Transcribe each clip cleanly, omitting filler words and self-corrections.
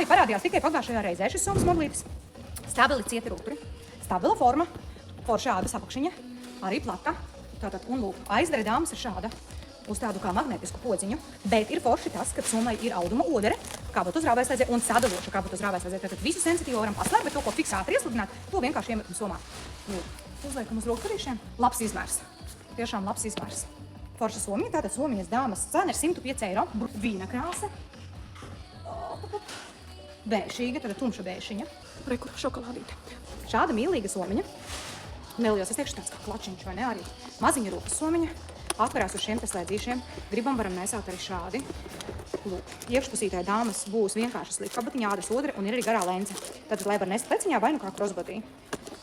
arī parādījās tikai pagājušajā reizē šis somas modelītis. Stabili cieti ruturi, stabila forma, forša ādas apakšiņa, arī plata. Tātad, un lūk, aizdara dāmas ir šāda uz tādu kā magnetisku podziņu, bet ir forši tas, ka somai ir auduma odere, kabatu uz rāvēslēdzē un sadaloša kabatu uz rāvēslēdzē. Tātad visu sensitīvo varam paslēpt, bet to, ko fiksāti iesludināt, to vienkārši iemetam somā. Uzliekam uz rokturīšiem. Labs izmērs. Tiešām labs izmērs. Forša somiņa, tātad somiņas dāmas cena ir 105 eiro. Vīna krāsa. Bēšīga, tātad tumša bēšiņa. Rekur, šokolādīte. Šāda mīlīga somiņa. Neliels, es teikšu tāds kā klačiņš, vai ne? Arī maziņa rokas somiņa. Atverās uz šiem te slēdzīšiem. Gribam varam nesāt arī šādi. Lūk, iekšpusītē dāmas būs vienkārši slīpkabatiņa, ādas odre un ir arī garā lence. Tātad, lai var nest pleciņā vai nu kā crossbody.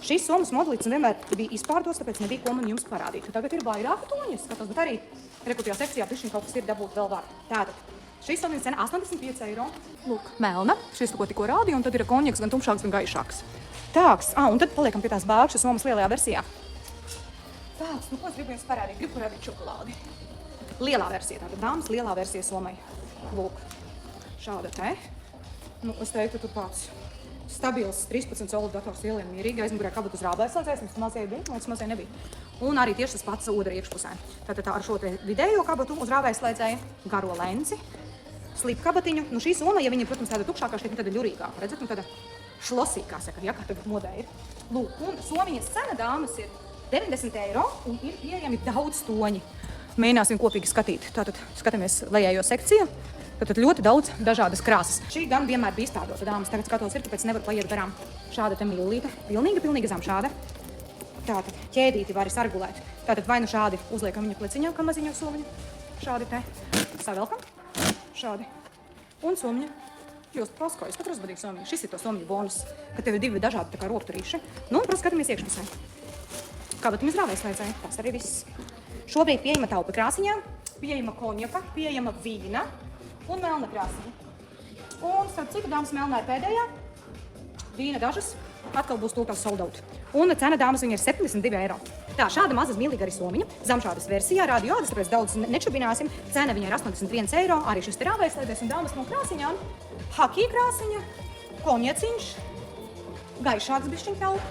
Šis somas modelīts vienmēr bija izpārdos, tāpēc nebija ko man jums parādīt. Tagad ir vairāk toņi, skatos, bet arī rekutajā sekcijā pišķiņ kaut kas ir dabūt vēl var. Tātad, šīs somiņas cena 85 eiro. Lūk, melna. Šis ko tikko rādīja, un tad ir konjaks gan tumšāks, gan gaišāks. Tāks, un tad paliekam pie tās bākšas somas lielajā versijā. Tāds, nu ko es gribu jums parādīt? Gribu parādīt čokolādi. Lielā versija, tātad dāmas lielā versija somai. Lūk, šāda te. Nu, es teiktu, tur tāds stabils 13 colu dators ielien mierīgi, aizmugurē kabatu uz rāvēslēdzēs, mums mazie bija, mums mazie nebija. Un arī tieši tas pats odra iekšpusē. Tātad tā ar šo te vidējo kabatu uz rāvēslēdzēja, garo lenci, slīpkabatiņu. Nu šī soma, ja viņa, protams, tāda tukšākā, šeit tāda ļurīgāka, redzat, nu tāda šlosīgā, saka, ja, kā tagad modē ir. Lūk, un somiņas cena dāmas ir 90 eiro un ir pieejami daudz toņi. Mēģināsim kopīgi skatīt. Tātad skatāmies lejējo sekciju. Tātad ļoti daudz dažādas krāsas. Šī gan vienmēr bija izpārdota dāmas. Tagad skatos ir, tāpēc nevaru paiet garām. Šāda te millīte. Pilnīgi zem šāda. Tātad ķēdīti var sargulēt. Tātad vai nu šādi uzliekam viņa pleciņā, kā maziņo somiņu. Šādi te savelkam. Šādi. Un somiņa. Jūs paskojas, katru uzbadīju somiņu. Šis ir to somiņu bonus, ka tev ir divi dažādi tā kā rokturīši. Nu, un, protams, skatāmies iekšpusē. Kabatiņas rāvēslēdzēja. Tas arī viss. Šobrīd pieejama taupa krāsiņā, pieejama konjaka, pieejama vīna un melna krāsiņa. Un starp citu dāmas melnā ir pēdējā, vīna dažas, atkal būs tūkās sold out. Un cena dāmas viņa ir 72 eiro. Tā, šāda mazas mīlīga arī somiņa, zamšādas versijā, rādio ādas, tāpēc daudz nečubināsim. Cena viņa ir 81 eiro, arī šis te rāvēslēdzēs un dāmas no krāsiņām. Hakī krāsiņa, konjaciņš, gaišāks bišķiņ taupa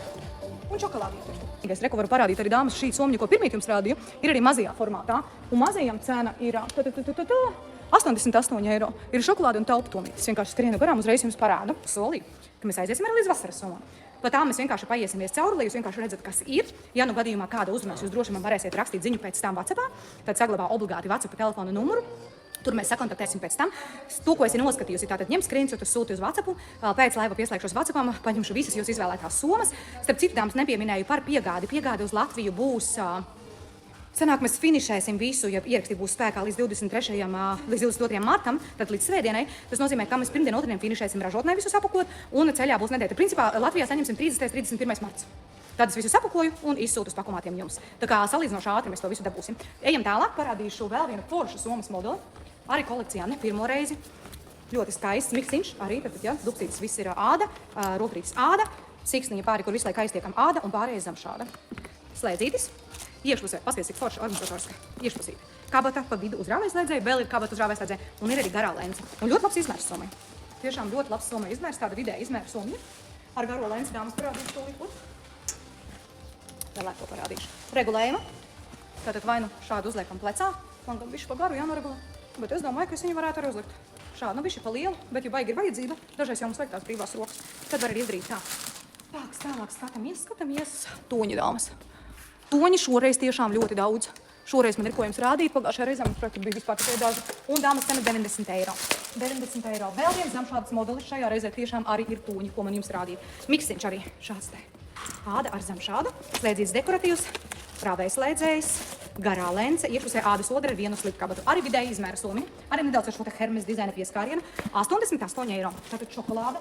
un čokolādīte. Es reku varu parādīt arī dāmas šī somiņa, ko pirmīt jums rādīju, ir arī mazajā formātā. Un mazajām cena ir 88 eiro. Ir šokolāde un taupa tomītis. Vienkārši skrienu garām, uzreiz jums parādu solī, ka mēs aiziesim arī līdz vasaras somām. Pa tām mēs vienkārši paiesimies cauri, lai jūs vienkārši redzat, kas ir. Ja nu gadījumā kāda uzrunās, jūs droši man varēsiet rakstīt ziņu pēc tam WhatsAppā, tad saglabā obligāti WhatsApp telefona numuru. Tur mēs sakontaktēsim pēc tam. To, ko esi noskatījusi, tātad ņem screenshotus, sūti uz WhatsAppu. Pēc laiva pieslēgšos WhatsAppam, paņemšu visas jūs izvēlētās somas. Starp citu, dāmas, nepieminēju par piegādi. Piegādi uz Latviju būs, sanāk, mēs finišēsim visu, ja ierakstī būs spēkā līdz 22. martam, tad līdz svētdienai. Tas nozīmē, ka mēs pirmdien, otrdien finišēsim ražotnē visu sapakot, un ceļā būs nedēļa. Principā Latvijā saņemsim 30. 31. marts. Tad es visu sapakoju un izsūtu uz pakomātiem jums. Tā kā salīdzinoši ātri mēs to visu dabūsim. Ejam tālāk, parādīšu vēl vienu foršu somas modeli. Arī kolekcijā ne pirmo reizi. Ļoti skaists miksiņš. Arī tad, ja, dubsītis viss ir āda, rokrītis āda, siksniņa pāri, kur visu laiku aiztiekam āda un pārējais zem šāda. Slēdzītis. Iekšpusē, paskaties, cik forša organizatoriska. Iekšpusīte. Kabata pa vidu uz rāvēslēdzēju, vēl ir kabata uz rāvēslēdzēju un ir arī garā lence. Un ļoti labs izmērs somai. Tiešām ļoti labs somai izmērs, tāda vidēja izmēra somiņa. Ar garo lenci dāmas parādīšu to liku. Vēlāk to parādīšu. Regulējuma. Tātad vai nu šādu uzliekam plecā. Man gan bišķi pa garu jānoregulē. Bet es domāju, ka es viņu varētu arī uzlikt. Šādi, nu bišķi pa lielu, bet ja baigi ir vajadzība, dažreiz jau mums vajag tās brīvās rokas. Tad var arī izdarīt tā. Tālāk skatāmies. Toņi, dāmas. Toņi šoreiz tiešām ļoti daudz. Šoreiz man ir ko jums rādīt, pagājušajā reizē mums projekti bija vispār tikai daži. Un dāmas cena 90 eiro. 90 eiro. Vēl viens zamšādas modelis šajā reizē tiešām arī ir toņi, ko man jums rādīt. Miksiņš arī šāds te. Āda ar zamšādu, slēdzīts dekoratīvs, rāvēslēdzējs, garā lence, iekšpusē ādas odre ar vienu slīpkabatu. Arī vidēji izmēra somiņa, arī nedaudz ar šo te Hermes dizaina pieskārienu. 88 eiro. Tātad čokolāde.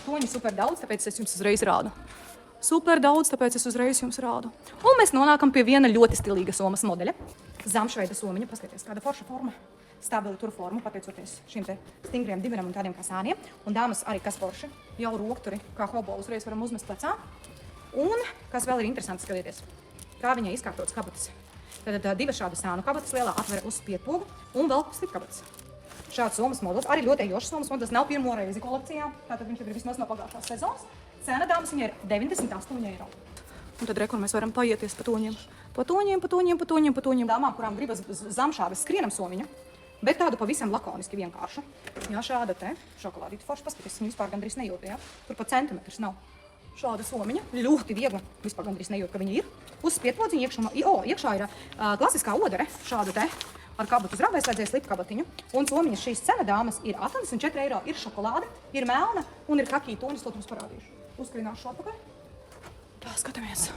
Toņi super daudz, tāpēc es jums uzreiz rādu. Super daudz, tāpēc es uzreiz jums rādu. Un mēs nonākam pie viena ļoti stilīga somas modeļa. Zamšveida somiņa, paskatieties, kāda forša forma. Stabili tur formu, pateicoties šīm te stingriem dibenam un tādiem kā sāniem. Un dāmas arī kas forši, jau rokturi, kā hobo uzreiz varam uzmest plecā. Un, kas vēl ir interesanti, skatieties, kā viņai izkārtotas kabatas. Tad divas šādas sānu kabatas lielā atver uz spiedpogu un vēl slipkabatas. Šāds somas modelis, arī ļoti ejošs somas modelis, nav pirmo reizi kolekcijā. Tātad viņš ir vismaz no pagājušās sezonas. Cena dāmas viņai ir 98 eiro. Un tad rekur mēs varam paieties pa toņiem. Pa toņiem. Dāmām, kurām gribas zem šādas skrienam somiņa, bet tādu pavisam lakoniski vienkāršu. Jā, šāda te šokolādīta forša, paskaties, viņa vispār gandrīz nejūt, jā. Tur pat centimetrs nav. Šāda somiņa, ļoti viegla, vispār gandrīz nejūt, ka viņa ir. Uz spietpodziņa iekšā ir klasiskā odere, šādu te, ar kabatu uz rāvēslēdzēju slipu kabatiņu. Un somiņas šīs cena dāmas ir 84 eiro, ir šokolāde, ir melna un ir kakī tonis, to jums parādīšu. Uzskrināšu atpakaļ. Tā, skatāmies.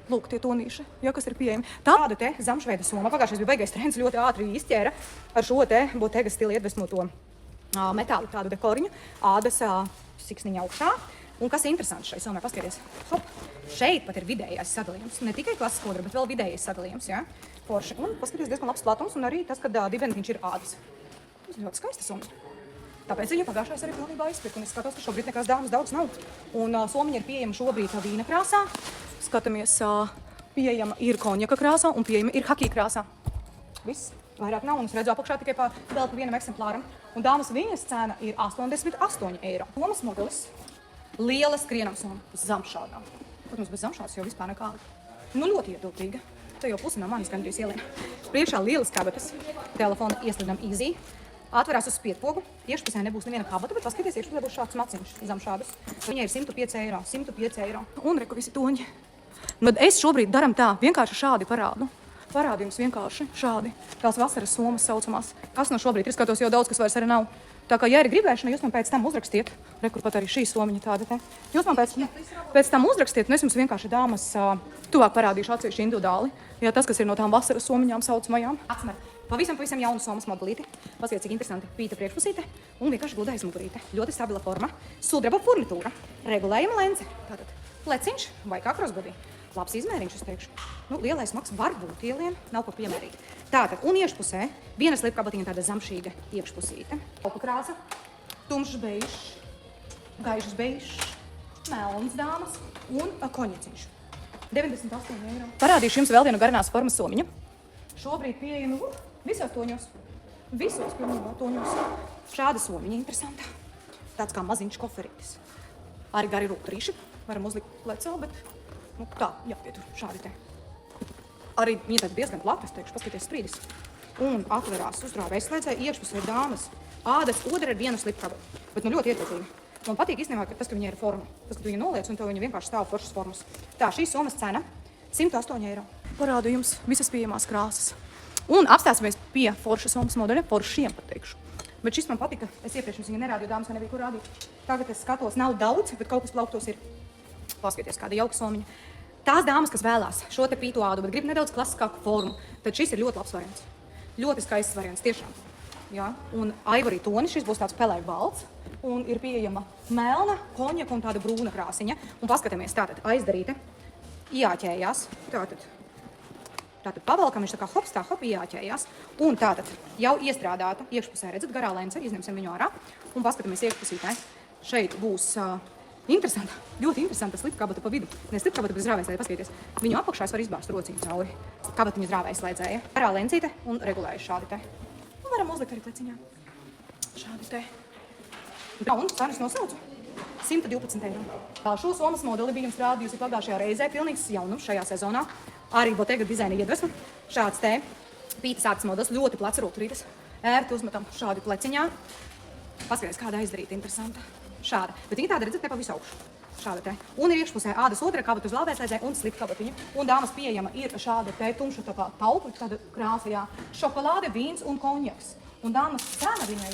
Lūk, tie tonīši, ja, kas ir pieejami. Tāda te zamšveida soma, pagājušais bija baigais trends, ļoti ātri izķēra ar šo te Bottega stila iedvesmoto metālu tādu dekoriņu, ādas siksniņa augšā. Un kas ir interesants šai somai, paskaties, hop, šeit pat ir vidējais sadalījums, ne tikai klasiskā odra, bet vēl vidējais sadalījums, jā, forši. Un paskaties, diezgan labs platums un arī tas, kad dibentiņš ir ādas. Tas ir ļoti skaista soma. Tāpēc viņa pagājušais arī pilnībā izpirka, un es skatos, ka šobrīd nekās dāmas daudz nav. Un somiņa ir pieejama šobrīd vīna krāsā. Skatāmies, pieejama ir konjaka krāsā un pieejama ir hakī krāsā. Viss, vairāk nav, un es redzu apakšā tikai vēl pa vienam eksemplāram. Un dāmas viņas cena ir 88 eiro. Somas modelis, liela skrienam soma, zamšādā. Protams, bez zamšādas jau vispār nekāda. Nu, ļoti ietilpīga. Te jau pusi no manis gandrīz ielien. Priekšā lielas kabatas, telefona ieslidam easy. Atverās uz spietpogu, iekšpusē nebūs neviena kabata, bet paskaties, iekšpusē būs šāds maciņš zem šādas. Viņai ir 105 eiro, 105 eiro. Un reku visi toņi. Bet es šobrīd daram tā, vienkārši šādi parādu. Parādu jums vienkārši šādi. Tās vasaras somas saucamās. Kas no šobrīd ir, skatos jau daudz, kas vairs arī nav. Tā kā, ja ir gribēšana, jūs man pēc tam uzrakstiet. Rekur pat arī šī somiņa tāda te. Jūs man pēc tam uzrakstiet, un es jums vienkārši dāmas tuvāk parādīšu atsevišķi individuāli. Jā, tas, kas ir no tām vasaras somiņām saucamajām. Atmer. Pavisam jaunu somas modelīti. Paskatieties, cik interesanti. Pīta priekšpusīte un vienkārši gluda aizmugurīte. Ļoti stabila forma. Sudraba furnitūra. Regulējuma lence. Tātad pleciņš vai kā krosbodī. Labs izmēriņš, es teikšu. Nu, lielais maks var būt ielien, nav ko piemērīt. Tātad, un iekšpusē viena slipkabatiņa tāda zamšīga iekšpusīte. Opa krāsa, tumšs beižs, gaišs beižs, melns dāmas un konjaciņš. 98 eiro. Parādīšu jums vēl vienu garanās formas somiņu. Šobrīd pieejama visos toņos. Visos pilnībā toņos. Šāda somiņa interesanta. Tāds kā maziņš koferītis. Arī gari rūkturīši. Varam uzlikt plecā, bet nu, tā jāpietur šādi te. Arī viņa tad diezgan plata, es teikšu, paskaties sprīdis. Un atverās uz rāvēslēdzēju, iekšpusē ir dāmas. Ādas odera ir viena slipkaba, bet nu ļoti ietilpīga. Man patīk īstenībā, ka tas, ka viņa ir forma. Tas, ka viņa noliec un to viņa vienkārši stāv foršas formas. Tā, šīs somas cena 108 eiro. Parādu jums visas pieejamās krāsas. Un apstāsimies pie foršas somas modeļa, foršiem pateikšu. Bet šis man patika, es iepriekš jums viņu nerādīju, dāmas, nebija kur rādīt. Tagad es skatos, nav daudz, bet kaut kas plauktos ir. Paskaties, kāda jauka somiņa. Tās dāmas, kas vēlās šo te pītu ādu, bet grib nedaudz klasiskāku formu, tad šis ir ļoti labs variants. Ļoti skaists variants, tiešām. Jā, un ivory tonis, šis būs tāds pelēk balts, un ir pieejama melna, konjaka un tāda brūna krāsiņa. Un paskatāmies, tātad aizdarīte, iāķējās, tātad pavalkam viņš tā kā hops, tā hop iāķējās, un tātad jau iestrādāta iekšpusē, redzat, garā lence, izņemsim viņu ārā, un paskatāmies iekšpusītē. Šeit būs interesanta, ļoti interesanta slipkabata pa vidu. Ne slipkabata bez rāvēslēdzēja, paskatieties. Viņu apakšā es varu izbāzt rociņu cauri. Kabatiņas rāvēslēdzēja. Garā lencīte un regulējuši šādi te. Un varam uzlikt arī pleciņā. Šādi te. Un cenas nosaucu. 112 eiro. Šo somas modeli bija jums rādījusi pagājušajā reizē. Pilnīgs jaunums šajā sezonā. Arī Bottega dizaina iedvesma. Šāds te pītas ārtas modelis, ļoti plats rūturītes. Ērti uzmetam šādi pleciņā. Paskaties, kāda aizdarīta interesanta. Šāda. Bet viņa tāda, redzat, ne pa visu augšu. Šāda te. Un ir iekšpusē ādas odera kabata uz lāvēslēdzēju un slipkabatiņa. Un dāmas pieejama ir šāda te tumša tā kā taupa, tāda krāsa, jā. Šokolāde, vīns un konjaks. Un dāmas cena viņai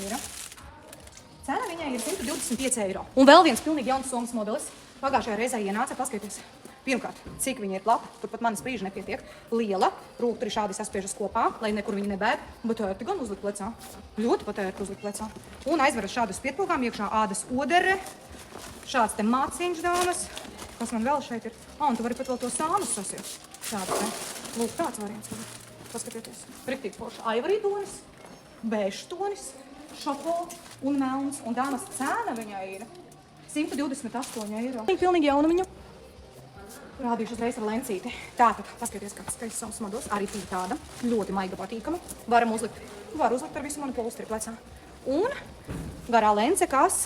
ir 125 eiro. Un vēl viens pilnīgi jauns somas modelis. Pagājušajā reizē ienāca, paskatieties. Pirmkārt, cik viņa ir plata, turpat manis sprīža nepietiek. Liela, rūkturi šādi saspiežas kopā, lai nekur viņi nebēg, bet ērti gan uzlikt plecā. Ļoti pat ērti uzlikt plecā. Un aizveras šādas spietpogām, iekšā ādas odere, šāds te māciņš dāmas. Kas man vēl šeit ir? Un tu vari pat vēl to sānus sasiet. Šādi te. Lūk, tāds variants. Paskatieties. Riktīgi forši. Ivory tonis, bēžs tonis, šoko un melns. Un dāmas cena viņai ir 128 eiro. Pilnīgi jauna viņu. Rādīšu uzreiz ar lencīti. Tātad, paskatieties, kāds skaists somas modelis. Arī tāda ļoti maiga patīkama. Varam uzlikt ar visu manu polstri plecā. Un garā lence, kas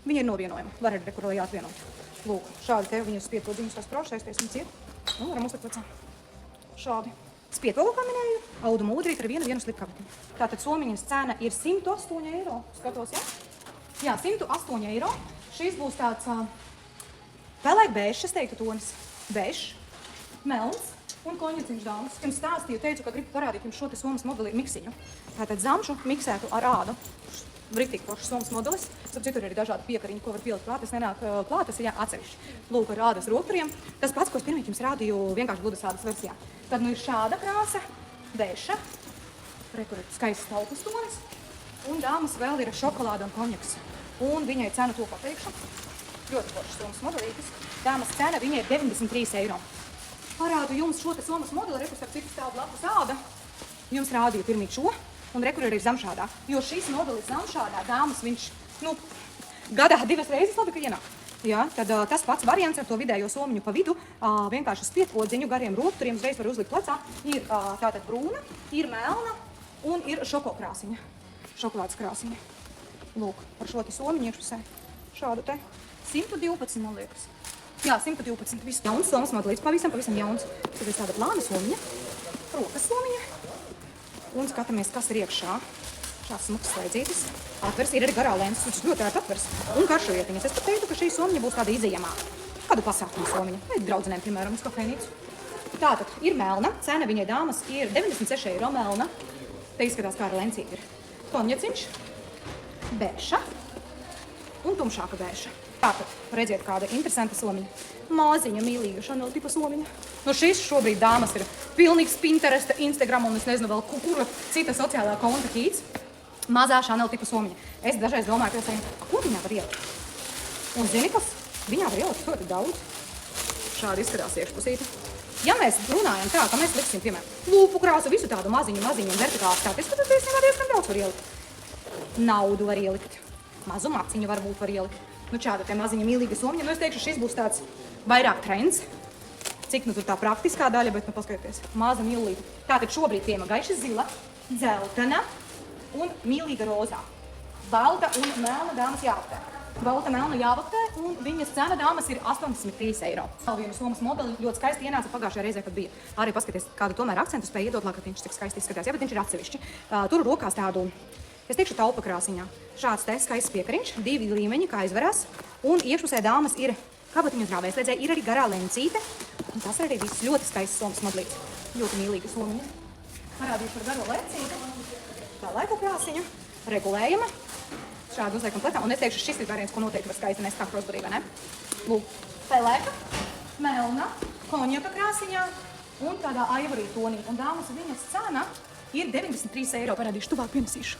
viņa ir novienojama. Var arī rekurēji atvienot. Lūk, šādi te viņas spiedpodziņas tās prošēsties un ciet. Un varam uzlikt plecā. Šādi. Spiedpolu, kā minēju, audu mūdrīt ar vienu slipkabatiņu. Tātad somiņas cena ir 108 eiro. Skatos, ja? Jā, 108 eiro. Šīs būs tāds pelēk bēžs, es teiktu tonis. Bēžs, melns un konjaciņš dāmas. Jums stāstīju, teicu, ka gribu parādīt jums šo te somas modeli miksiņu. Tātad zamšu miksētu ar ādu. Riktīgi foršs somas modelis. Starp citur ir dažādi piekariņi, ko var pielikt klāt. Tas nenāk klāt, tas ir atsevišķi. Lūk, ar ādas rokturiem. Tas pats, ko es pirmīt jums rādīju vienkārši gludas ādas versijā. Tad nu ir šāda krāsa, bēša, skaists taupas tonis. Un dāmas vēl ir šokolāda un konjaks. Un viņai cena to pateikšu. Ļoti foršs somas modelītis. Dāmas cena viņai ir 93 eiro. Parādu jums šo te somas modeli, reku starp citu stāv blakus āda. Jums rādīju pirmīt šo, un reku arī zamšādā. Jo šis modelis zamšādā, dāmas, viņš, gadā 2 reizes labi, ka ienāk. Jā, tad tas pats variants ar to vidējo somiņu pa vidu, vienkārši spiedpodziņu gariem rokturiem uzreiz var uzlikt plecā. Ir tātad brūna, ir melna un ir šoko krāsiņa. Šokolādes krāsiņa. Lūk, ar šo te somiņu iekšpusē. Šādu te. 112, man liekas. Jā, 112. Viss jauns somas modelis, pavisam jauns. Tad ir tāda plāna somiņa, rokas somiņa. Un skatāmies, kas ir iekšā. Šāds smuks slēdzītis. Atvers, ir arī garā lēns, tas ļoti ērti atvers. Un karšavietiņas. Es pat teiktu, ka šī somiņa būs tāda izejamā. Kādu pasākumu somiņa? Vai draudzenēm, piemēram, uz kafejnīcu. Tātad ir melna. Cena viņai dāmas ir 96 eiro melna. Te izskatās, kā ar lencīti ir. Konjaciņš, bēša un tumšāka bēša. Tātad, redziet, kāda interesanta somiņa. Māziņa, mīlīga Chanel tipa somiņa. Nu šis šobrīd dāmas ir pilnīgs Pinteresta, Instagram un es nezinu vēl kura cita sociālā konta ķīts. Mazā Chanel tipa somiņa. Es dažreiz domāju, ka ko viņā var ielikt? Un zini, kas? Viņā var ielikt ļoti daudz. Šādi izskatās iekšpusīti. Ja mēs runājam tā, ka mēs liksim, piemēram, lūpu krāsu, visu tādu maziņu un vertikālu stāties, tad diezgan daudz var ielikt. Naudu var ielikt. Mazu maciņu varbūt var ielikt. Nu šāda te maziņa mīlīga somiņa. Nu es teikšu, šis būs tāds vairāk trends. Cik nu tur tā praktiskā daļa, bet nu paskatieties. Maza mīlīga. Tātad šobrīd piema gaiša zila, dzeltena un mīlīga rozā. Balta un melna dāmas jāvaktē. Balta melna jāvaktē un viņas cena dāmas ir 83 eiro. Vēl vienu somas modeli ļoti skaisti ienāca pagājušajā reizē, kad bija. Arī paskaties, kādu tomēr akcentu spēja iedot, ka viņš tik skaisti izskatās. Jā, bet viņš ir atsevišķi. Tur rokās tādu, es teikšu, taupa krāsiņā. Šāds te skaists piekariņš, 2 līmeņi, kā izverās. Un iekšpusē dāmas ir kabatiņu drāvēslēdzē, ir arī garā lencīte. Un tas arī viss ļoti skaists somas modelīts. Ļoti mīlīga somiņa. Parādīšu par garo lencīti. Tā laika krāsiņa, regulējama. Šādi uzliekam plecā. Un es teikšu, šis ir variants, ko noteikti var skaisti nest kā krosbarī, vai ne? Lūk, pelēka, melna, konjaka krāsiņā un tādā ivory tonī. Un dāmas viņas cena ir 93 eiro. Parādīšu, tuvāk pienesīšu.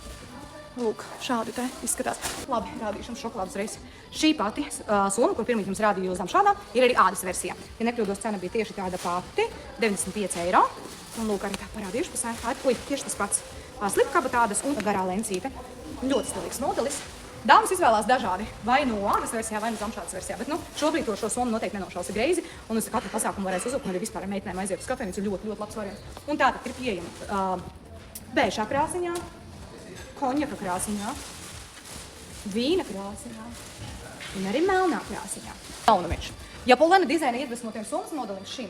Lūk, šādi te izskatās. Labi, rādīšu jums šokolādes reizi. Šī pati soma, kur pirmīt jums rādīju zem šādā, ir arī ādas versijā. Ja nekļūdos, cena bija tieši tāda pati, 95 eiro. Un lūk, arī tā parādīšu pusē. Tieši tas pats. Slipkabatādas un garā lencīte. Ļoti stilīgs modelis. Dāmas izvēlās dažādi, vai no ādas versijā, vai no zamšādas versijā. Bet šobrīd to šo somu noteikti nenošausi greizi. Un uz katru pasākumu varēs uzlikt, un arī vispār ar meitenēm aiziet uz kafejnīcu. Ļoti labs variants. Un tātad ir pieejama bēžā krāsiņā, konjaka krāsiņā, vīna krāsiņā un arī melnā krāsiņā. Jaunumiņš. Japolēna dizaina iedvesmotiem somas modelim šim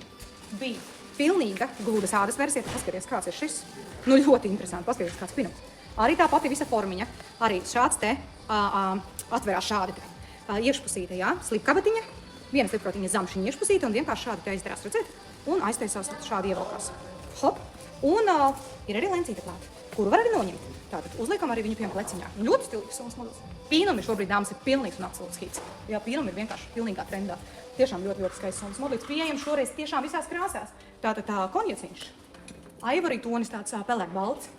bija pilnīga gludas ādas versija. Paskaties, kāds ir šis. Nu ļoti interesanti. Paskaties, kāds pinums. Arī tā pati visa formiņa. Arī šāds te atverās šādi te. Iekšpusīte, jā, slipkabatiņa. Viena slipkabatiņa zamšiņa iekšpusīte un vienkārši šādi te aizdarās, redzēt? Un aiztaisās šādi ievelkās. Hop. Un ir arī lencīte klāt, kuru var arī noņemt. Tātad uzliekam arī viņu piem pleciņā. Ļoti stilīgs somas modelis. Pīnumi šobrīd dāmas ir pilnīgs un absolūts hits. Jā, pīnumi ir vienkārši pilnīgā trendā. Tiešām ļoti skaists somas modelis. Pieejams šoreiz tiešām visās krāsās. Tātad tā konjaciņš. Ivory tonis tāds pelēk balts.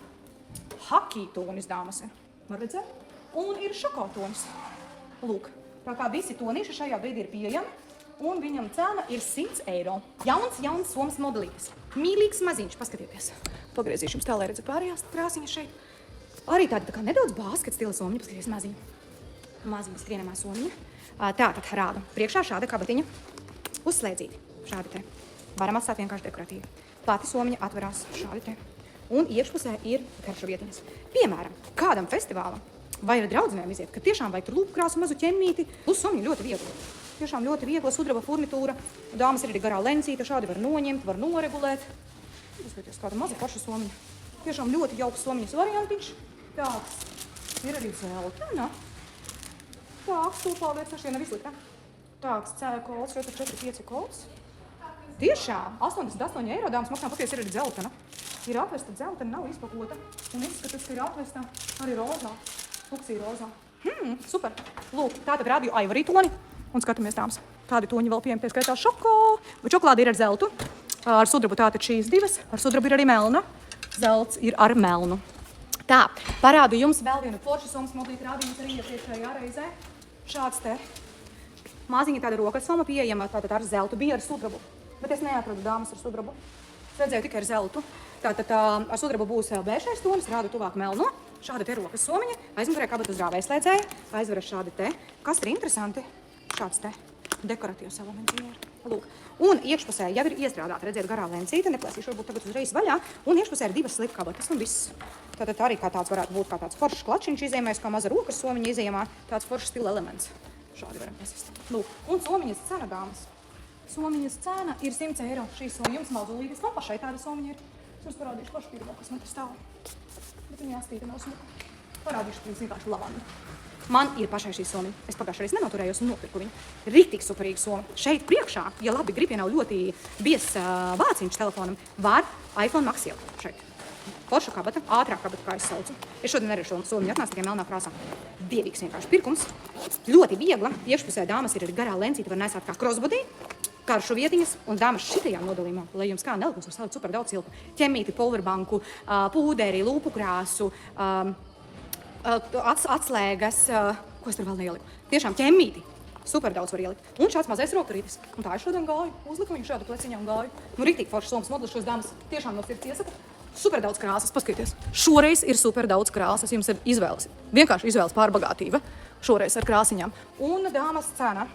Haki tonis dāmas ir. Var redzēt? Un ir šoko tonis. Lūk, tā kā visi tonīši šajā brīdī ir pieejami. Un viņam cena ir 100 eiro. Jauns somas modelītis. Mīlīgs maziņš, paskatieties. Pagriezīšu jums tā, lai redzat pārējās krāsiņas šeit. Arī tāda tā kā nedaudz bāskets stila somiņa, paskatieties maziņa. Maziņa skrienamā somiņa. Tātad rādu. Priekšā šāda kabatiņa. Uzslēdzīti. Šādi te. Varam atstāt vienkārši dekoratīvi. Pati somiņa atverās šādi te. Un iekšpusē ir karšavietiņas. Piemēram, kādam festivālam vai ar draudzenēm iziet, ka tiešām vajag tur lūpkrāsu mazu ķemmīti. Plus somiņa ļoti viegli. Tiešām ļoti viegla sudraba furnitūra. Dāmas ir arī garā lencīte, šādi var noņemt, var noregulēt. Paskaties, kāda maza paša somiņa. Tiešām ļoti jauks somiņas variantiņš. Tāds ir arī zeltaina. Tāds, stūpāliet, šie nav izlikta. Tāds, cēja kols, 4,5 kols. Tiešām, 88 eiro dāmas maksā, patiesi ir arī zeltaina. Ir atvesta zeltaina, nav izpakota. Un izskatās, ka ir atvesta arī rozā, tuksī rozā. Super. Lūk, tātad rādīju Ivory toni. Un skatāmies dāmas, kādi toņi vēl pieejami, tie skaitā šoko. Bet čokolādi ir ar zeltu. Ar sudrabu tātad šīs divas. Ar sudrabu ir arī melna. Zelts ir ar melnu. Tā, parādu jums vēl vienu foršu somas modelīti rādījumus arī iepriekšējā reizē. Šāds te maziņa tāda rokas soma pieejama tātad ar zeltu. Bija ar sudrabu, bet es neatradu dāmas ar sudrabu. Es redzēju tikai ar zeltu. Tātad ar sudrabu būs bēšais tonis, rādu tuvāk melno. Šāda te rokas somiņa, aizmugurē kabatas rāvēslēdzēja, aizveras šādi te. Kas ir interesanti? Šāds te dekoratīvs elements ir. Lūk. Un iekšpusē jau ir iestrādāta, redziet, garā lencīte, neplēsīšu varbūt tagad uzreiz vaļā. Un iekšpusē ir divas slipkabatas un viss. Tātad arī kā tāds varētu būt kā tāds foršs klačiņš izējamais, kā maza rokas somiņa izējamā, tāds foršs stila elements. Šādi varam pasist. Lūk. Un somiņas cena, dāmas. Somiņas cena ir 100 eiro. Šī somiņa jums mazulīgas, man pašai tāda somiņa ir. Es jums parādīšu pašu pirmo, kas man te stāv. Bet viņa jāstīta nav smuka. Parādīšu pirms vienkārši lavandu. Man ir pašai šī somiņa. Es pagājušajā reizē nenoturējos un nopirku viņu. Riktīgi superīga soma. Šeit priekšā, ja labi grib, ja nav ļoti biezs vāciņš telefonam, var iPhone Max ielikt šeit. Forša kabata, ātrā kabata, kā es saucu. Es šodien arī šo somiņu atnācu tikai melnā krāsā. Dievīgs vienkārši pirkums. Ļoti viegla. Iekšpusē dāmas ir arī garā lencīte, var nesāt kā crossbody, karšu vietiņas, un dāmas šitajā nodalījumā, lai jums kā nelikums, var salikt super daudz cilpu. Ķemīti, powerbanku, pūderi, lūpu krāsu, atslēgas, ko es tur vēl neieliku. Tiešām ķemmīti. Super daudz var ielikt. Un šāds mazais rokturītis. Un tā es šodien gāju. Uzliku viņu šādu pleciņā un gāju. Nu, riktīgi foršs somas modelis šos dāmas tiešām no sirds iesaku. Super daudz krāsas, paskatieties. Šoreiz ir super daudz krāsas. Jums ir izvēles. Vienkārši izvēles pārbagātība. Šoreiz ar krāsiņām. Un dāmas cena.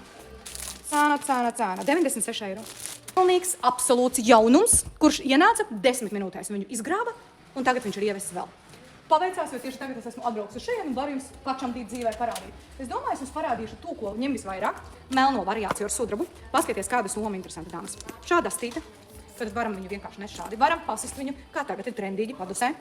Cena. 96 eiro. Pilnīgs, absolūts jaunums, kurš ienāca 10 minūtēs. Viņu izgrāba un tagad viņš ir ievests vēl. Paveicās, jo tieši tagad es esmu atbraucis šeit un varu jums pašamdīt dzīvē parādīt. Es domāju, es jums parādīšu to, ko ņem visvairāk. Melno variāciju ar sudrabu. Paskaties, kāda soma interesanta dāmas. Šāda astīte. Tad varam viņu vienkārši nes šādi. Varam pasist viņu, kā tagad ir trendīgi padusē.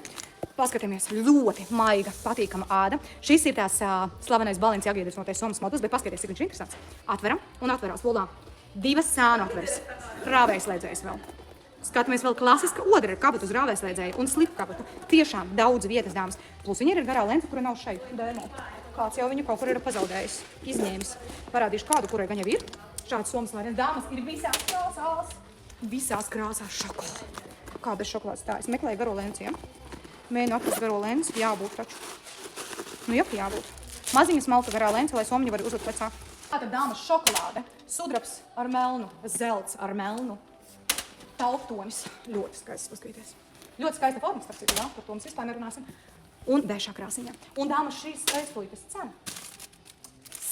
Paskatāmies, ļoti maiga, patīkama āda. Šis ir tās slavenais Balenciaga iedvesmotais somas modelis, bet paskaties, cik viņš ir interesants. Atveram un atverās volā. Divas sānu atveras. Rāvējslēdzējs vēl. Skatāmies vēl klasiska odra ar kabatu uz rāvējslēdzēju un slipu kabatu. Tiešām daudz vietas, dāmas. Plus viņa ir garā lente, kura nav šeit. Dēmo. Kāds jau viņu kaut kur ir pazaudējis, izņēmis. Parādīšu kādu, kurai gan jau ir. Šāds somas variants. Dāmas ir visās krāsās. Visās krāsās šokolāde. Kā bez šokolādes tā? Es meklēju garo lenci, ja? Mēģinu atrast garo lenci. Jābūt taču. Nu, jābūt. Maziņa smalka garā lence, lai somiņu var uzlikt plecā. Tātad dāmas šokolāde. Sudrabs ar melnu, zelts ar melnu. Tauktonis. Ļoti skaists, paskatīties. Ļoti skaista forma, starp citu, jā? Par to mums vispār nerunāsim. Un bēšā krāsiņā. Un dāmas šīs aizplītas cena.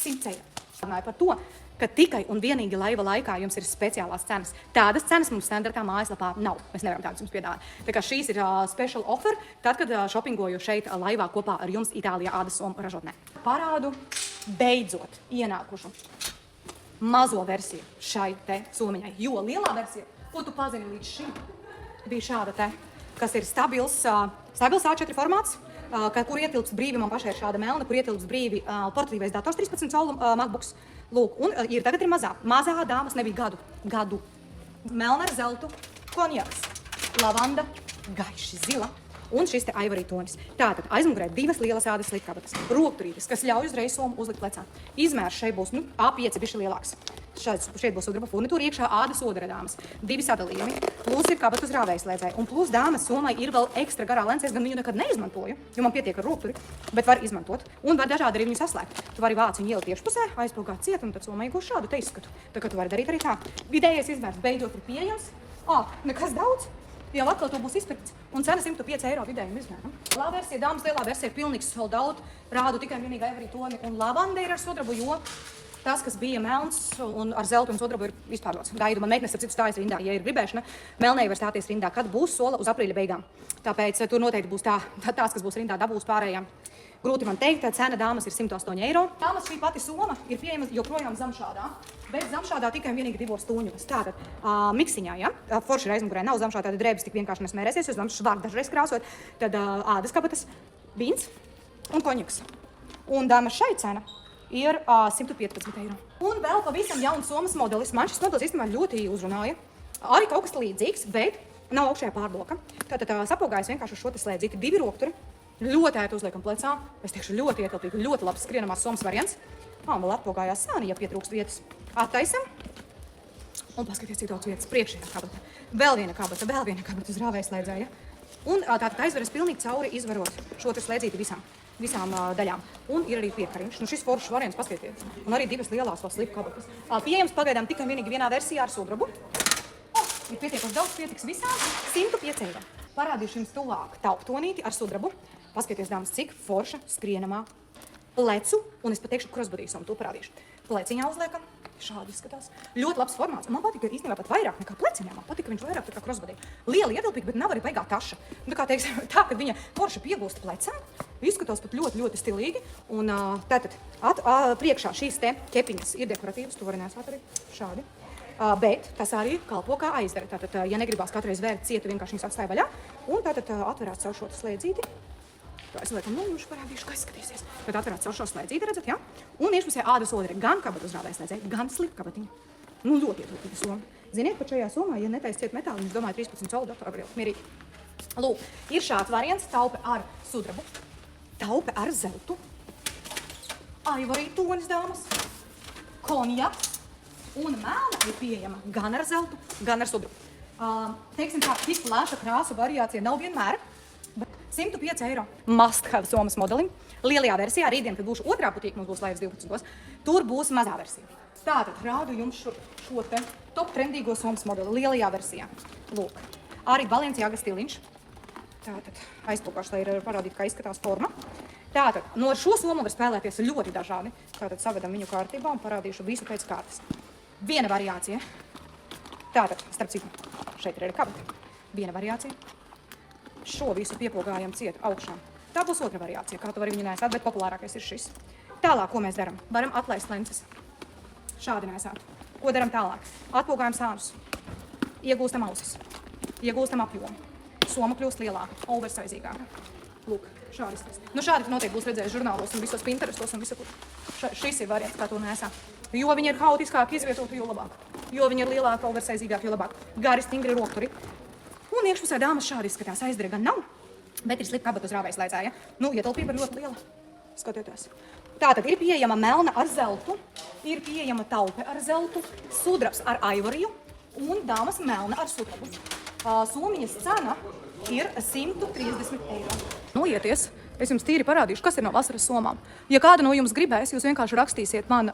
100 eiro. Runāju par to, ka tikai un vienīgi laiva laikā jums ir speciālās cenas. Tādas cenas mums standartā mājaslapā nav. Mēs nevaram tādas jums piedāvāt. Tā kā šīs ir special offer, tad, kad šopingoju šeit laivā kopā ar jums Itālijā ādas somu ražotnē. Parādu beidzot ienākušu mazo versiju šai te somiņai, jo lielā versija, ko tu pazini līdz šim, bija šāda te, kas ir stabils A4 formāts, kur ietilps brīvi, man pašai ir šāda melna, kur ietilps brīvi portatīvais dators 13 colu MacBooks. Lūk, un tagad ir mazā. Mazā dāmas nebija gadu. Melna ar zeltu, konjaks, lavanda, gaiši zila un šis te Ivory tonis. Tātad aizmugurē divas lielas ādas slipkabatas, rokturītes, kas ļauj uzreiz somu uzlikt plecā. Izmērs šeit būs A5 bišķi lielāks. Šeit būs sudraba furnitūra, iekšā ādas odra dāmas. Divi sadalījumi, plus ir kabatu uz rāvējslēdzēju. Un plus dāmas somai ir vēl ekstra garā lence, es gan viņu nekad neizmantoju, jo man pietiek ar rokturi, bet var izmantot. Un var dažādi arī viņu saslēgt. Tu vari vāciņu ielikt iekšpusē, aizpilgāt ciet, un tad somai iegūs šādu te izskatu. Tā kā tu vari darīt arī tā. Vidējais izmērs beidzot ir pieejams. Nekas daudz. Jau atkal to būs izpirkts. Un cena 105 eiro vidējiem izmēram. Lielā versija, dāmas, lielā versija ir pilnīgs sold out. Rādu tikai vienīgi Ivory toni un lavanda ir ar sudrabu, jo tas, kas bija melns un ar zeltu un sudrabu, ir izpārdots. Daidu man meitnes, ar citu stājas rindā, ja ir gribēšana, melnē var stāties rindā, kad būs sola uz aprīļa beigām. Tāpēc tur noteikti būs tās, kas būs rindā, dabūs pārējām. Grūti man teikt, cena dāmas ir 108 eiro. Dāmas šī pati soma ir pieejama joprojām zamšādā, bet zamšādā tikai un vienīgi 2 stūņos. Tātad miksiņā, ja? Forši ir aizmugurē, nav zamšā, tāda drēbes tik vienkārši nesmērēsies, jo zamšas var dažreiz krāsot. Tad ādas kabatas, vīns un konjaks. Un dāmas šai cena ir 115 eiro. Un vēl pavisam jauns somas modelis. Man šis modelis īstenībā ļoti uzrunāja. Arī kaut kas līdzīgs, bet nav augšējā pārloka. Tātad sapogājas vienkārši uz šo te slēdzīti, 2 rokturi. Ļoti ērti uzliekam plecā. Es teikšu ļoti ietilpīgi, ļoti labs skrienamās somas variants. Un vēl atpogājās sāni, ja pietrūkst vietas. Attaisam. Un paskaties, cik daudz vietas. Priekšējā kabata. Vēl viena kabata uz rāvējslēdzēja. Un tātad aizveras pilnīgi cauri izvarot šo te slēdzīti visām daļām. Un ir arī piekariņš. Nu šis foršs variants, paskatieties. Un arī 2 lielās vēl slipu kabatas. Pieejams pagaidām tikai vienīgi vienā versijā ar sudrabu. Ir pietiekoši daudz, pietiks visām. 105 eiro. Parādīšu jums tuvāk tauptonīti ar sudrabu. Paskatieties, dāmas, cik forša skrienamā plecu, un es pateikšu krosbodīsomu, to parādīšu. Pleciņā uzliekam, šādi izskatās. Ļoti labs formāts, un man patika īstenībā pat vairāk nekā pleciņā. Man patika viņš vairāk tā kā krosbodī. Liela ietilpīga, bet nav arī baigā taša. Nu, kā teiksim, tā, kad viņa forša piegūst plecam, izskatās pat ļoti, ļoti stilīgi. Un tātad priekšā šīs te ķepiņas ir dekoratīvas, to var nesāt arī šādi. Bet tas arī kalpo kā aizdara. Tātad, ja negribās katreiz vērt cietu, vienkārši viņas atstāja vaļā. Un tātad atverāt savu šo slēdzīti. Es liekam, nu, jums parādīšu, kā izskatīsies. Tad atverāt savu šo slēdzīti, redzat, ja? Un iešpusē ādas odre gan kabatu uz rāvējslēdzēju, gan slipu kabatiņu. Nu, ļoti ietilpīga soma. Ziniet, pat šajā somā, ja netaisa ciet metālu, es domāju, 13 colu datoru var ielikt mierīgi. Lūk, ir šāds variants, taupe ar sudrabu, taupe ar zeltu, aivorī tonis, dāmas, konjaks. Un melna ir pieejama gan ar zeltu, gan ar sudrabu. Teiksim tā, tik plaša krāsu variācija nav vienmēr. 105 eiro. Must have somas modelim. Lielajā versijā, rītdien, kad būšu otrā butīka, mums būs laivas 12. Tur būs mazā versija. Tātad rādu jums šo te top trendīgo somas modeli lielajā versijā. Lūk, arī Balenciaga stiliņš. Tātad aizplūkāšu, lai ir parādīt, kā izskatās forma. Tātad no šo somu var spēlēties ļoti dažādi. Tātad savedam viņu kārtībā un parādīšu visu pēc kārtas. Viena variācija. Tātad, starp citu, šeit ir arī kabata. Viena variācija. Šo visu piepogājam ciet augšā. Tā būs otra variācija, kā tu vari viņu nesāt, bet populārākais ir šis. Tālāk, ko mēs daram? Varam atlaist lences. Šādi nesāt. Ko daram tālāk? Atpogājam sānus. Iegūstam ausis. Iegūstam apjomu. Soma kļūst lielāka, oversizīgāka. Lūk, šādi izskatās. Nu šādi noteikti būs redzējuši žurnālos un visos Pinterestos un visur. Šis ir variants, kā to nesā. Jo viņi ir haotiskāk izvietoti, jo labāk. Jo viņi ir lielāka, oversizīgāk, jo labāk. Gari, stingri rokturi. Un iekšpusē dāmas šādi izskatās, aizdara gan nav, bet ir slipa kabata uz rāvējslēdzēja. Nu, ietilpība ir ļoti liela. Skatieties. Tātad ir pieejama melna ar zeltu, ir pieejama taupe ar zeltu, sudrabs ar aivoriju un dāmas melna ar sudrabu. Somiņas cena ir 130 eiro. Noieties, es jums tīri parādīšu, kas ir no vasaras somām. Ja kāda no jums gribēs, jūs vienkārši rakstīsiet man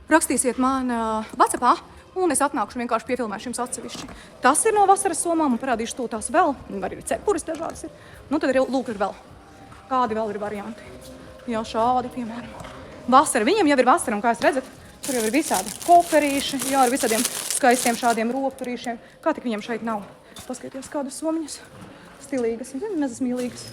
WhatsAppā. Un es atnākšu vienkārši piefilmēšu jums atsevišķi. Tas ir no vasaras somām un parādīšu to tās vēl. Arī cepures dažādas ir. Nu tad lūk ir vēl. Kādi vēl ir varianti? Jā, šādi, piemēram. Vasara. Viņam jau ir vasara un kā jūs redzat, tur jau ir visādi koferīši, jā, ar visādiem skaistiem šādiem rokturīšiem. Kā tik viņam šeit nav? Paskatieties, kādas somiņas. Stilīgas un nezasmīlīgas.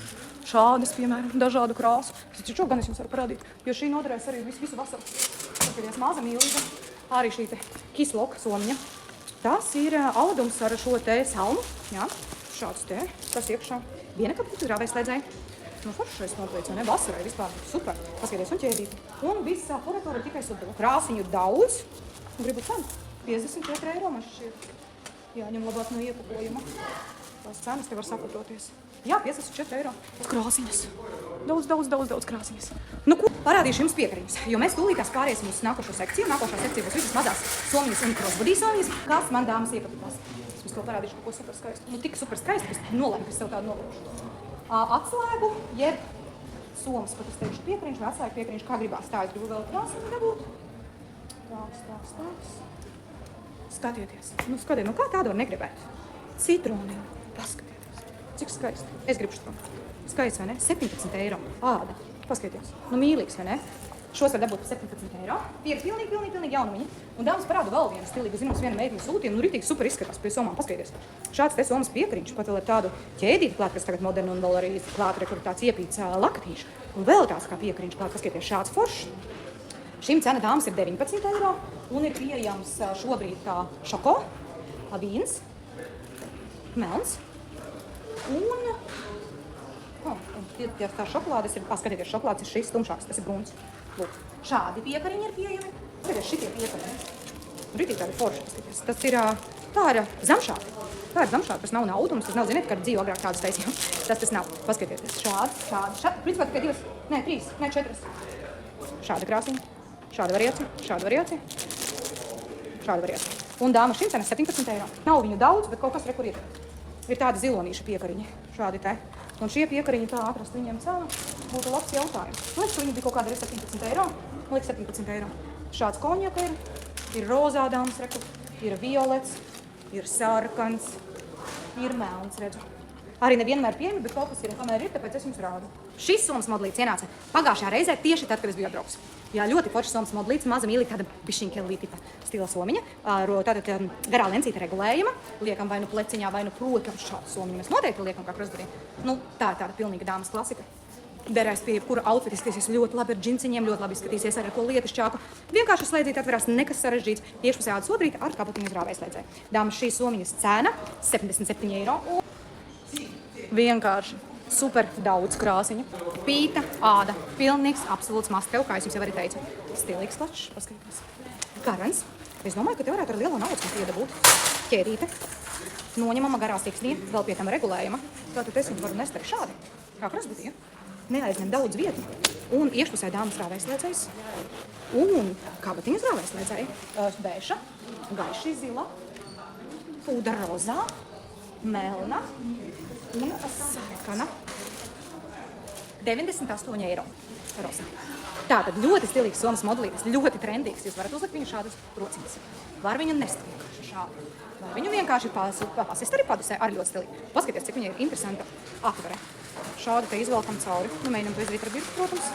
Šādas, piemēram, dažādu krāsu. Šo gan es jums varu parādīt, jo šī noderēs arī visu vasaru. Paskatieties, maza mīlīga. Arī šī te kisloka somiņa. Tas ir audums ar šo te salmu. Jā, šāds te, tas iekšā. Viena kabata rāvējslēdzēja. Nu, foršais noteikts, vai ne? Vasarai vispār super. Paskaties un ķēdīti. Un visa furnitura tikai sudraba. Krāsiņu daudz. Un gribu cenu. 54 eiro man šķiet. Jāņem labāk no iepakojuma. Tās cenas te var saprototies. Jā, 54 eiro. Krāsiņas. Daudz krāsiņas. Nu, ko? Parādīšu jums piekariņus, jo mēs tūlītās pāriesim uz nākošo sekciju. Nākošā sekcija būs visas mazās somiņas un crossbody somiņas, kas man dāmas iepatikās. Es jums to parādīšu kaut ko super skaistu. Nu, tik super skaistu, ka es nolēmu, ka es sev tādu novilkšu. Atslēgu, jeb somas, pat es teikšu piekariņš vai atslēgu piekariņš, kā gribās. Tā, es gribu vēl krāsiņu dabūt. Tāks. Skatieties. Nu, skatiet, nu kā tādu var negribēt? Citroni. Paskatieties. Cik skaisti. Es gribu šo. Skaists, vai ne? 17 eiro. Āda. Paskatieties. Nu, mīlīgs, vai ne? Šos var dabūt par 17 eiro. Tie ir pilnīgi jaunumiņi. Un dāmas parāda vēl vienu stilīgu. Zinu, viena meitene sūtīja, nu ritīgi super izskatās pie somām. Paskaties. Šāds te somas piekariņš, pat vēl ar tādu ķēdīti klāt, kas tagad moderna un vēl arī klāt, kur tāds iepīts lakatīši. Un vēl tāds kā piekariņš klāt, paskaties, šāds foršs. Šim cena dāmas ir 19 eiro un ir pieejams šobrīd tā šoko, vīns, melns un tā šokolādes ir, paskatieties, šokolādes ir šis tumšāks, tas ir bruns. Lūk, šādi piekariņi ir pieejami. Skaties, šitie piekariņi. Ritīgi tādi forši, paskaties. Tas ir, tā ir zamšādi. Tā ir zamšādi, tas nav audums, tas nav, ziniet, kad dzīvo agrāk tādas taisījām. Tas nav. Paskatieties, šādi. Principā tikai 2, ne, 3, ne, 4. Šāda krāsiņa, šāda variācija. Un dāma šim cena 17 eiro. Nav viņu daudz, bet kaut kas re, kur ir. Ir tādi zilonīša piekariņi, šādi te. Un šie piekariņi tā atrast viņiem cenu būtu labs jautājums. Man liekas, ka viņi bija kaut kāda arī 17 eiro. Man liekas, 17 eiro. Šāds konjaka ir rozā dāmas, reku, ir violets, ir sarkans, ir melns, redzu. Arī nevienmēr pieejami, bet kaut kas ir, kamēr ir, tāpēc es jums rādu. Šis somas modelīts ienāca pagājušajā reizē tieši tad, kad es biju atbrauks. Jā, ļoti foršs somas modelīts, maza mīlīga tāda bišķiņkelī tipa stila somiņa. Tātad garā lencīta regulējama, liekam vai nu pleciņā, vai nu, protams, šādu somiņu mēs noteikti liekam kā krustburī. Nu, tā ir tāda pilnīga dāmas klasika. Derēs pie jebkura outfita, izskatīsies ļoti labi ar džinciņiem, ļoti labi izskatīsies ar ko lietišķāku. Vienkārši slēdzīt atverās nekas sarežģīts, iekšpusē āda sodrīta ar kabatiņu zrāvējslēdzēju. Dāmas, šīs somiņas cena 77 eiro. Vienkārši super daudz krāsiņu. Pīta, āda, pilnīgs, absolūts must-have, kā es jums jau arī teicu. Stilīgs klačs, paskatieties. Garants. Es domāju, ka te varētu ar lielo naudu piedabūt. Ķērīte. Noņemama garā siksnī, vēl pie tam regulējama. Tātad es viņu varu nest arī šādi. Kā krasbudī, ja? Neaizņem daudz vietu. Un iekšpusē dāmas rāvējslēdzējs. Un kabatiņas rāvējslēdzēji. Bēša, gaiši zila, pūda rozā, melna un sarkana. 98 eiro. Rosa. Tātad ļoti stilīgs somas modelītis, ļoti trendīgs. Jūs varat uzlikt viņu šādas rociņas. Var viņu nest vienkārši šādi. Var viņu vienkārši pasist arī padusē, arī ļoti stilīgi. Paskaties, cik viņa ir interesanta atvere. Šādi te izvelkam cauri. Nu, mēģinam to izdarīt ar birku, protams.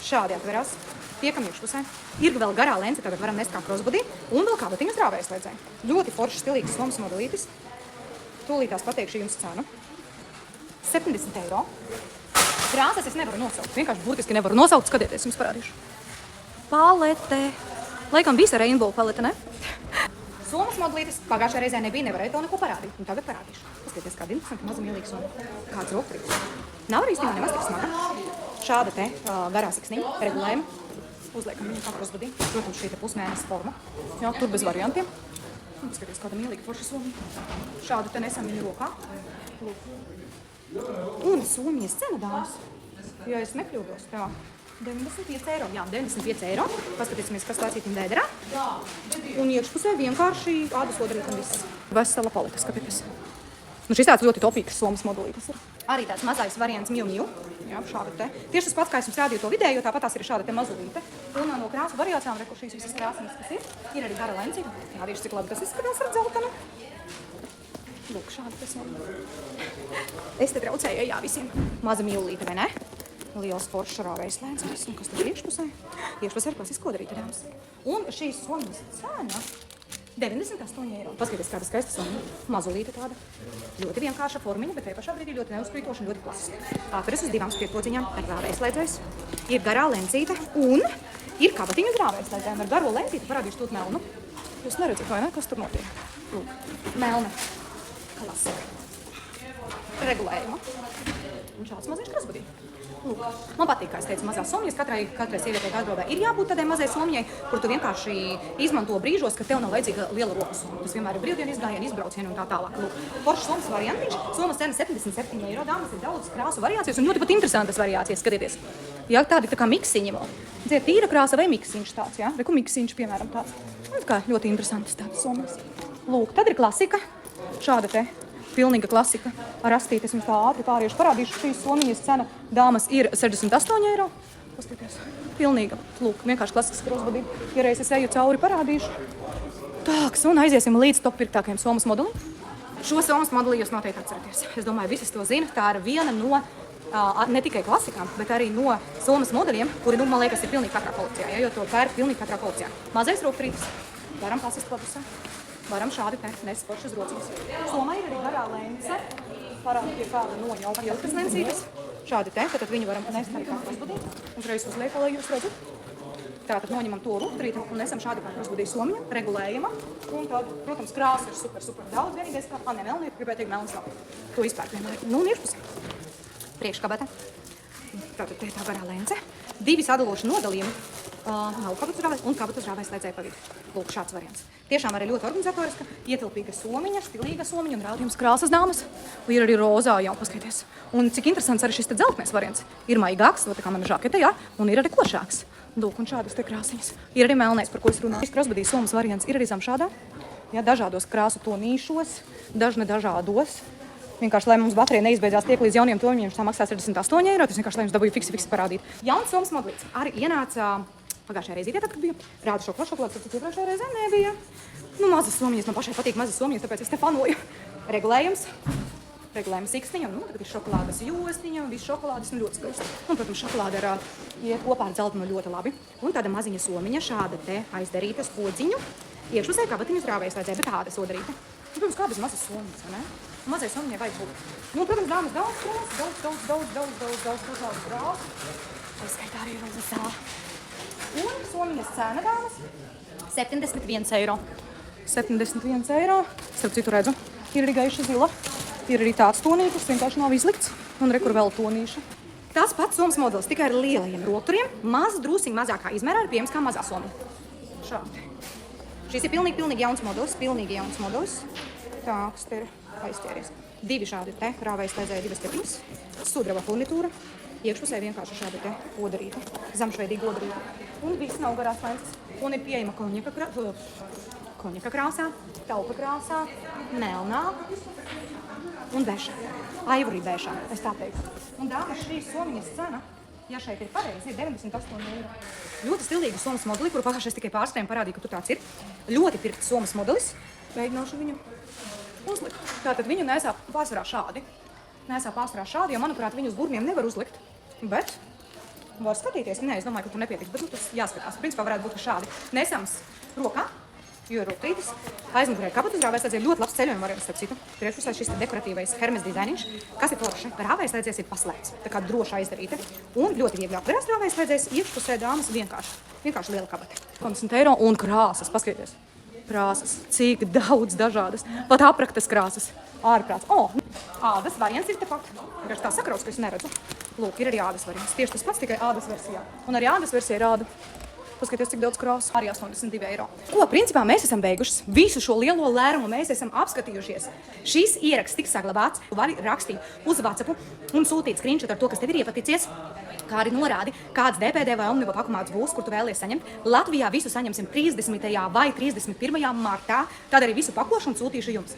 Šādi atverās. Tiekam iekšpusē. Ir vēl garā lence, tagad varam nest kā crossbody. Un vēl kabatiņas rāvējslēdzēji. Ļoti foršs stilīgs somas modelītis. Tūlītās pateikšu jums cenu. 70 eiro. Krāsas es nevaru nosaukt. Vienkārši burtiski nevaru nosaukt. Skatieties, jums parādīšu. Palete. Laikam visa rainbow palete, ne? Somas modelītis pagājušajā reizē nebija, nevarēja to neko parādīt. Un tagad parādīšu. Paskatieties, kāda interesanta maza mīlīga soma. Kāds rokturīgs. Nav arī īstenībā nemaz tik smaga. Šāda te garā siksniņa, regulējuma. Uzliekam viņu kā crossbody. Protams, šī te pusmēnesis forma. Jā, tur bez variantiem. Paskatieties, kāda mīlīga forša somiņa. Šādu te nesam viņu rokā. Un somijas cena, dāmas, ja es nekļūdos, tā 95 eiro. Jā, 95 eiro. Paskatīsimies, kas lēcītim dēderā. Un iekšpusē vienkārši ādas odrīt un viss. Vesela paleta, skatieties. Nu, šis tāds ļoti topīgs somas modelītis ir. Arī tāds mazais variants Miu Miu. Jā, šāda te. Tieši tas pats, kā es jums rādīju to vidēju, tāpat tās ir šāda te mazulīte. Un no krāsu variācijām, reku šīs visas krāsiņas, kas ir arī gara lencīga. Jā, tieši cik labi tas izskatās ar dzeltenu. Lūk, šādi tas ir. Es te traucēju, jā, visiem. Maza mīlīte, vai ne? Liels foršs rāvējslēdzējs. Un kas tur iekšpusē? Iekšpusē ir klasiski kodarīte, dāmas. Un šīs somas cena 98 eiro. Paskatieties, kāda skaista somiņa. Mazulīte tāda. Ļoti vienkārša formiņa, bet te pašā brīdī ļoti neuzkrītoša un ļoti klasiska. Atveras uz 2 spiedpodziņām ar rāvējslēdzējs. Ir garā lencīte un ir kabatiņas rāvējslēdzējiem. Ar garo lencīti parādīšu tūt melnu. Jūs neredzat, vai ne? Kas tur notiek? Lūk, melna. Klasika. Regulējuma. Un šāds maziņš crossbody. Lūk, man patīk, kā es teicu, mazās somijas. Katrai sievietei gardrobē ir jābūt tādai mazai somijai, kur tu vienkārši izmanto brīžos, kad tev nav vajadzīga liela roku soma. Tas vienmēr ir brīvdienu izgājienu, izbraucienu un tā tālāk. Lūk, foršs somas variantiņš. Somas cena 77 eiro. Dāmas ir daudz krāsu variācijas un ļoti pat interesantas variācijas. Skatieties. Jā, tādi tā kā miksiņi vēl. Dziet, tīra krāsa vai miksiņš tāds, jā? Reku miksiņš, piemēram, tāds. Un kā ļoti interesantas tādas somas. Lūk, tad ir klasika. Šāda te. Pilnīga klasika. Ar astīti es jums tā ātri pāriešu parādīšu. Šīs somiņas cena, dāmas, ir 68 eiro. Paskaties. Pilnīga. Lūk, vienkārši klasisks crossbody. Ja reiz es eju cauri parādīšu. Tāks, un aiziesim līdz top pirktākajiem somas modelim. Šo somas modeli jūs noteikti atceraties. Es domāju, visas to zina. Tā ir viena no Ne tikai klasikām, bet arī no somas modeļiem, kuri, man liekas, ir pilnīgi katrā kolekcijā, ja, jo to pērk pilnīgi katrā kolekcijā. Mazais roktrītis, varam pasist pladusā, varam šādi nes foršas rociņas. Somā ir arī garā lence, parāda pie kāda noņauka ilgas lencītes. Šādi tad viņu varam nest arī kā krustbudīti. Uzreiz uzliek, lai jūs redzat. Tātad noņemam to roktrīti un nesam šādi kā krustbudīti somiņa, regulējama. Un tad, protams, krāsa ir super daudz. Vienīgais, kā melnīt, gribēju teikt, melns nav. To izpērk vienmēr. Nu, un iekšpusē. Priekškabata. Tātad te ir tā garā lence. 2 sadaloši nodalījumi. Nav kabatas rāvēs un kabatas rāvēs slēdzēja pa vidu. Lūk, šāds variants. Tiešām arī ļoti organizatoriska, ietilpīga somiņa, stilīga somiņa un rādījums krāsas dāmas. Ir arī rozā jau, paskaties. Un cik interesants arī šis te dzeltnais variants. Ir maigāks, tā kā mana žakete, jā, un ir arī košāks. Lūk, un šādas te krāsiņas. Ir arī melnais, par ko es runāju. Šis krosbadī somas variants ir arī zem šādā. Jā, dažādos krāsu tonīšos, dažne dažādos. Vienkārši, lai mums baterija neizbeidzās tiek līdz jauniem toņiem, viņš tā maksā 68 eiro. Tas vienkārši, lai jums dabūju fiksi parādīt. Jauns somas modelis arī ienāca pagājušajā reizītē, tad, kad bija rāda šokolādes, tad iepriekšējā reizē nebija. Nu, mazas somiņas, man pašai patīk mazas somiņas, tāpēc es te fanoju. Regulējums ikstiņa, nu, tagad ir šokolādes jostiņa, viss šokolādes, nu, ļoti skaisti. Un, protams, šokolāde iet kopā ar dzeltenu ļoti labi. Un tāda maziņa somiņa, šāda te aizdarīta spodziņu. Iekšpusē kabatiņas rāvējas vajadzēja, bet tāda sodarīta. Un, protams, kā bez mazas somiņas, vai ne? Mazai somiņai vajag būt. Nu, protams, dāmas daudz krāsu. Aizskaitā arī rozā. Un somiņas cena, dāmas, 71 eiro. 71 eiro. Starp citu redzu, ir arī gaiša zila. Ir arī tāds tonītis, vienkārši nav izlikts. Un re, kur vēl tonīša. Tas pats somas modelis, tikai ar lielajiem rokturiem. Drūsiņ mazākā izmērā ir pieejams kā mazā somiņa. Šādi. Šis ir pilnīgi jauns modelis. Tā, kas te ir aizķēries. 2 šādi te rāvējas slēdzēja 2 stepiņas. Sudraba furnitūra. Iekšpusē vienkārši šādi te odarīta. Zemšveidīga odarīta. Un viss nav garās lences. Un ir pieejama konjaka krāsā, taupa krāsā, melnā un bežā. Ivory bežā, es tā teiktu. Un dāmas, šīs somiņas cena, ja šeit ir pareizi, ir 98 eiro. Ļoti stilīga somas modeli, kuru pagājušais tikai pārskrējiem parādīja, ka tur tāds ir. Ļoti pirkts somas modelis. Mēģināšu viņu uzlikt. Tātad viņu nesā pārsvarā šādi. Jo, manuprāt, viņu uz burmiem nevar uzlikt. Bet var skatīties. Nē, es domāju, ka tur nepietiks, bet tas jāskatās. Principā varētu būt šādi. Nesams rokā, jo ir roktrītis. Aizmugurē kabatas rāvējas slēdziens ļoti labs ceļojuma variants, starp citu. Priekšpusē šis dekoratīvais Hermes dizainiņš, kas ir forši. Rāvējas slēdziens ir paslēgts, tā kā droši aizdarīta. Un ļoti viegli apverās rāvējas slēdziens, iekšpusē dāmas vienkārši liela kabata. 50 eiro un krāsas, paskatieties. Krāsas, cik daudz dažādas, pat apraktas krāsas, ārprāts. Ādas variants ir tepat. Vienkārši tā sakrauts, ka es neredzu. Lūk, ir arī ādas variants. Tieši tas pats, tikai ādas versijā. Un arī ādas versija ir āda. Paskaties, cik daudz krāsu. Arī 82 eiro. Ko, principā, mēs esam beigušas. Visu šo lielo lērumu mēs esam apskatījušies. Šīs ieraksts tiks saglabāts. Vari rakstīt uz WhatsApp un sūtīt screenshot ar to, kas tev ir iepaticies. Kā arī norādi, kāds DPD vai Omniva pakomāts būs, kur tu vēlies saņemt. Latvijā visu saņemsim 30. vai 31. martā. Tad arī visu pakošanu sūtīšu jums.